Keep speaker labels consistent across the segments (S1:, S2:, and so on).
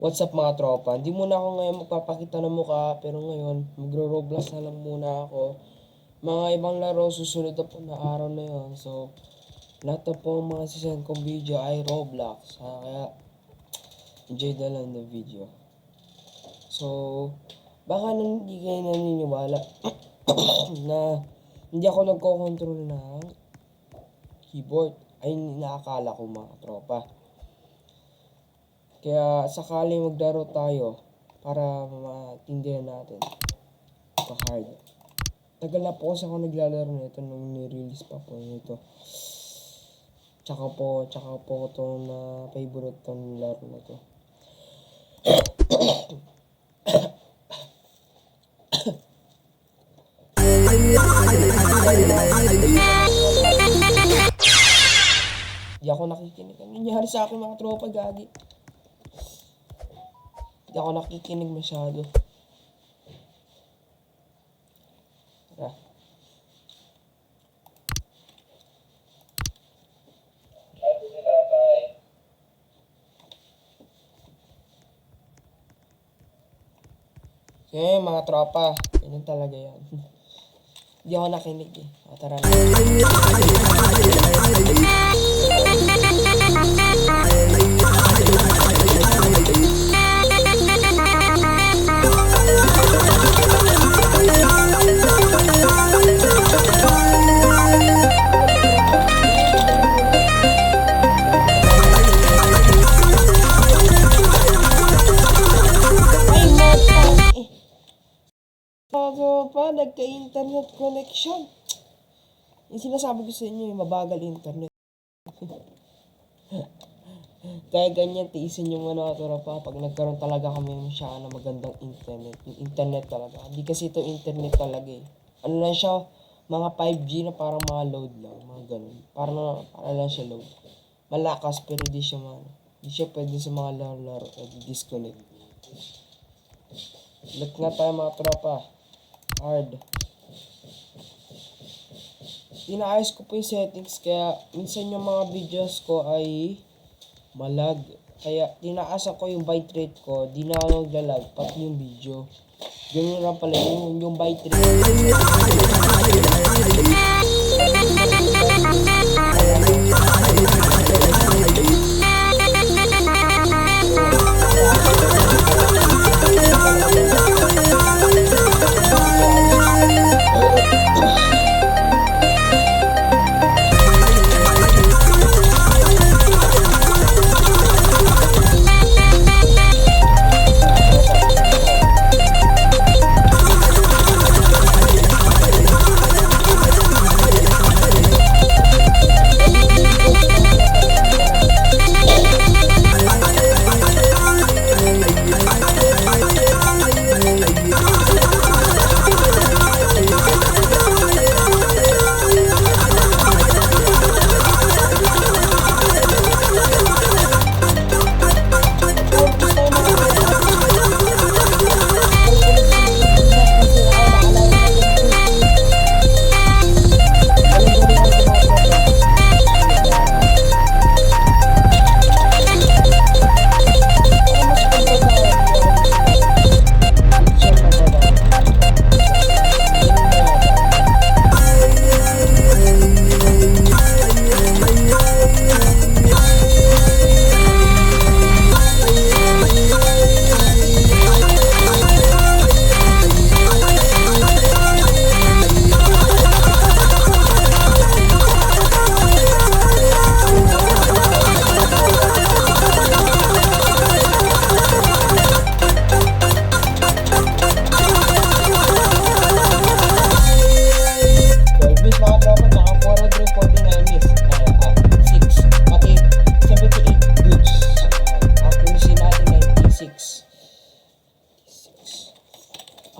S1: What's up mga tropa? Hindi muna ako ngayon magpapakita ng mukha, pero ngayon magro-Roblox na lang muna ako. Mga ibang laro susunod na po na araw na yon. So, lahat na po ang mga sisend kong video ay Roblox. Kaya, enjoy na lang the video. So, baka hindi kayo naniniwala na hindi ako nagko-control ng keyboard. Ay, inaakala ko mga tropa. Kaya sakali maglaro tayo para maintindihan natin ito hard. Tagal na po kasi ako naglalaro nito nung ni-release pa po nito. Tsaka po ito na favorite tong laro na to. Di ako nakikinig. Ano nangyari sa akin mga tropa, gagi? Di ako nakikinig masyado. Tara. Okay, mga tropa. Ganyan talaga yan. Di ako nakinig eh. Tara na. Pa, nagka-internet connection. Yung sinasabi ko sa inyo, yung mabagal internet. Kaya ganyan, tiisin yung mga pa pag nagkaroon talaga kami siya na magandang internet. Yung internet talaga. Hindi kasi ito internet talaga eh. Ano lang siya, mga 5G na parang mga load lang. Mga ganun. Para lang siya load. Malakas pero di siya pwede sa mga laro-laro. Disconnect. Look nga tayo mga tropa. Hard. Tinaayos ko po yung settings kaya minsan yung mga videos ko ay malag. Kaya tinaasan ko yung bitrate ko, di na ako naglalag pati yung video. Ganyan lang pala yung bitrate.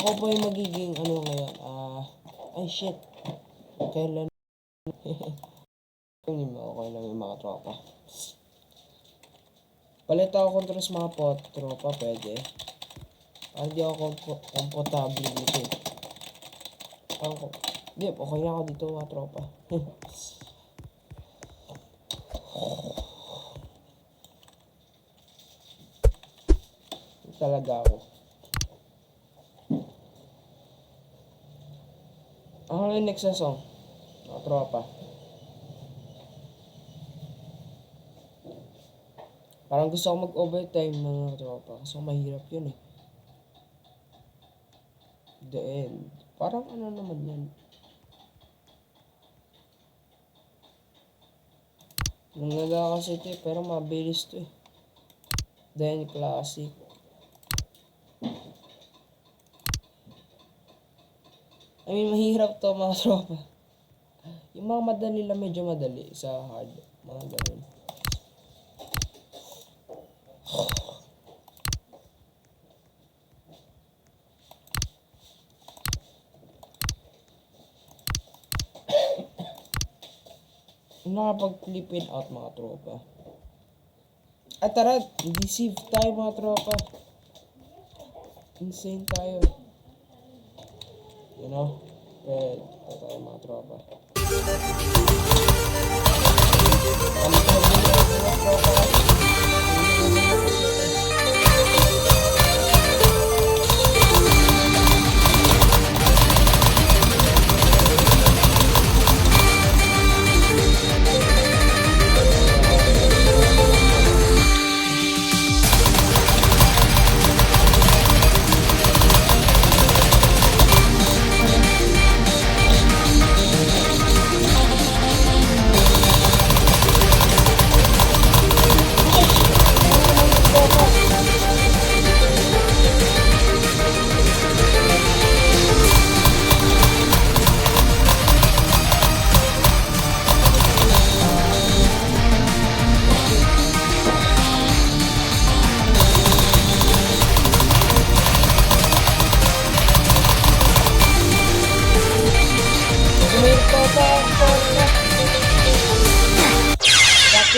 S1: Ako po yung magiging ano ngayon, ay shit. Kailan? Hindi mo okay lang yung mga tropa. Palit ako control sa mga tropa, pwede. Hindi ako komportable dito eh. Hindi, okay na ako dito mga tropa. talaga ako. Ako yung next na song. Mga tropa. Parang gusto ko mag-overtime mga tropa. Kaso mahirap yun eh. The end. Parang ano naman yan. Nangaga kasi ito eh. Pero mabilis to eh. The end classic. I mean, mahirap to mga tropa. Yung mga madali lang, medyo madali sa hard. Mga ganun. Nakapag-flip it out mga tropa. At tara, deceive tayo mga tropa. Insane tayo. You know? Pero, tayo mga tropa. Ano ka na mga tropa?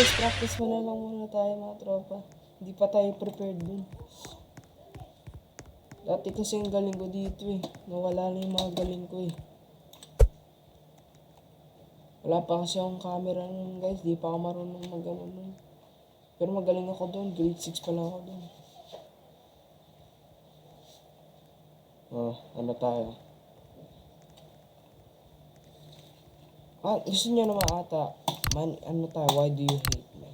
S1: Practice muna lang muna tayo mga tropa. Hindi pa tayo prepared dun. Dati kasi yung galing ko dito eh. Nawala na yung mga galing ko eh. Wala pa kasi akong camera nun guys. Di pa ako marunong mag-ano nun. Pero magaling ako dun. Grade 6 pa lang ako dun. Oh, ano tayo? Gusto nyo naman ata. Man, ano tayo? Why do you hate me?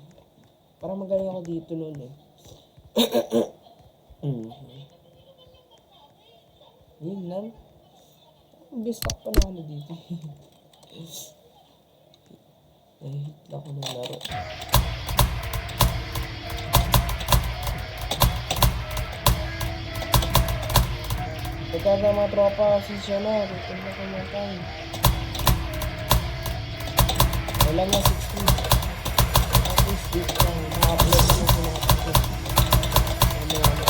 S1: Parang magaling ako dito noon eh. Yun lang. Best pa na ano dito. Nahihit ako ng laro. Pagkada mga tropa, sisya na. Return na ko ng time. Wala nga 16. At least dito lang. Naka-upload na sila kapatid. Ano.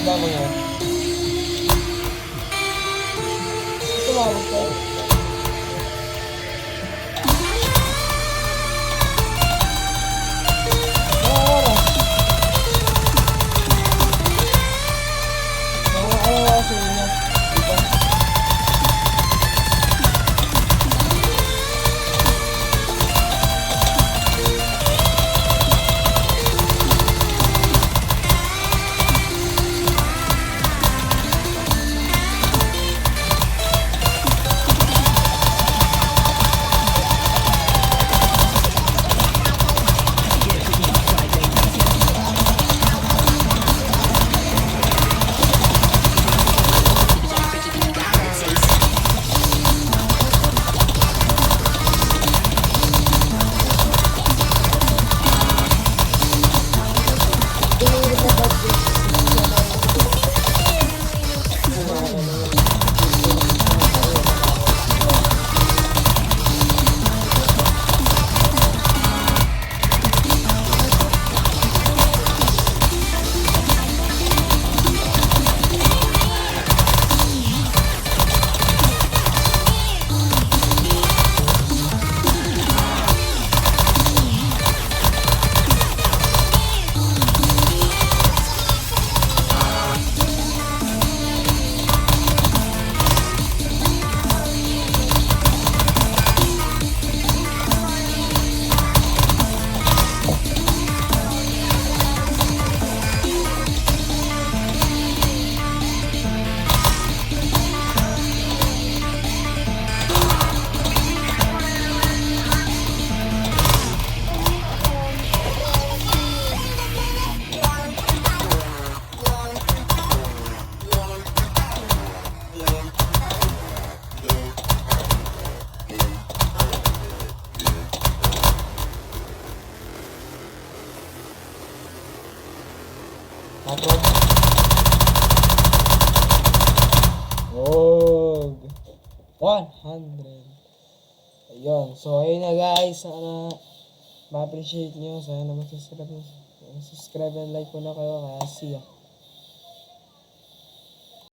S1: ba ako ngayon? Tumawag ka. Anong oras? Anong oras sa inyo? Dito? Tapos, oh, 100. Ayun. So, ayun na guys. Sana ma-appreciate nyo. Sana mag-subscribe and like ko na kayo. Kaya see ya.